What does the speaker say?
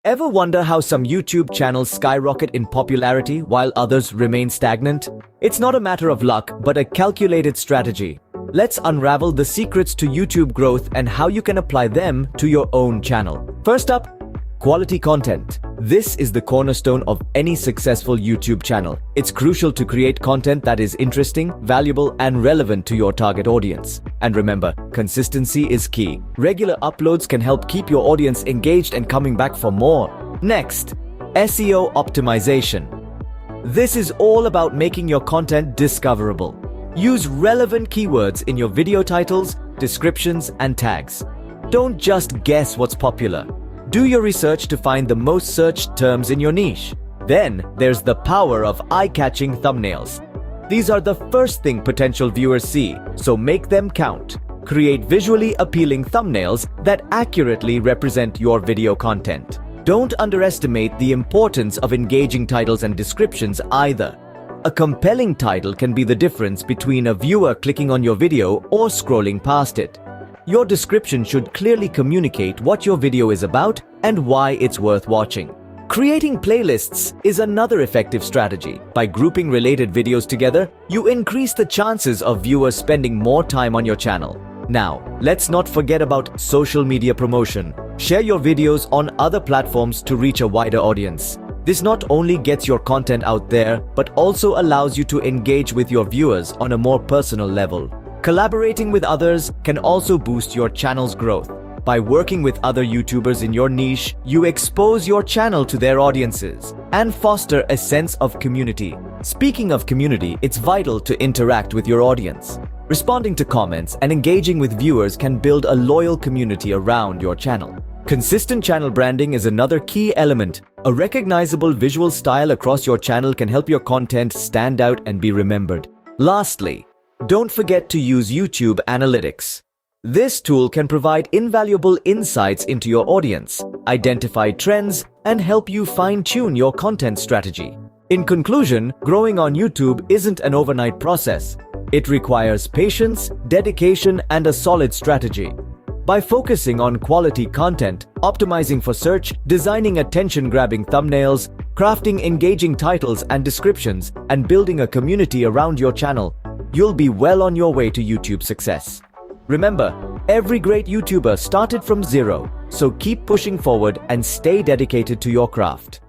Ever wonder how some YouTube channels skyrocket in popularity while others remain stagnant? It's not a matter of luck, but a calculated strategy. Let's unravel the secrets to YouTube growth and how you can apply them to your own channel. First up, quality content. This is the cornerstone of any successful YouTube channel. It's crucial to create content that is interesting, valuable, and relevant to your target audience. And remember, consistency is key. Regular uploads can help keep your audience engaged and coming back for more. Next, SEO optimization. This is all about making your content discoverable. Use relevant keywords in your video titles, descriptions, and tags. Don't just guess what's popular. Do your research to find the most searched terms in your niche. Then there's the power of eye-catching thumbnails. These are the first thing potential viewers see, so make them count. Create visually appealing thumbnails that accurately represent your video content. Don't underestimate the importance of engaging titles and descriptions either. A compelling title can be the difference between a viewer clicking on your video or scrolling past it. Your description should clearly communicate what your video is about and why it's worth watching. Creating playlists is another effective strategy. By grouping related videos together, you increase the chances of viewers spending more time on your channel. Now, let's not forget about social media promotion. Share your videos on other platforms to reach a wider audience. This not only gets your content out there, but also allows you to engage with your viewers on a more personal level. Collaborating with others can also boost your channel's growth. By working with other YouTubers in your niche, you expose your channel to their audiences and foster a sense of community. Speaking of community, it's vital to interact with your audience. Responding to comments and engaging with viewers can build a loyal community around your channel. Consistent channel branding is another key element. A recognizable visual style across your channel can help your content stand out and be remembered. Lastly, don't forget to use YouTube Analytics. This tool can provide invaluable insights into your audience, identify trends, and help you fine-tune your content strategy. In conclusion, growing on YouTube isn't an overnight process. It requires patience, dedication, and a solid strategy. By focusing on quality content, optimizing for search, designing attention-grabbing thumbnails, crafting engaging titles and descriptions, and building a community around your channel, you'll be well on your way to YouTube success. Remember, every great YouTuber started from zero, so keep pushing forward and stay dedicated to your craft.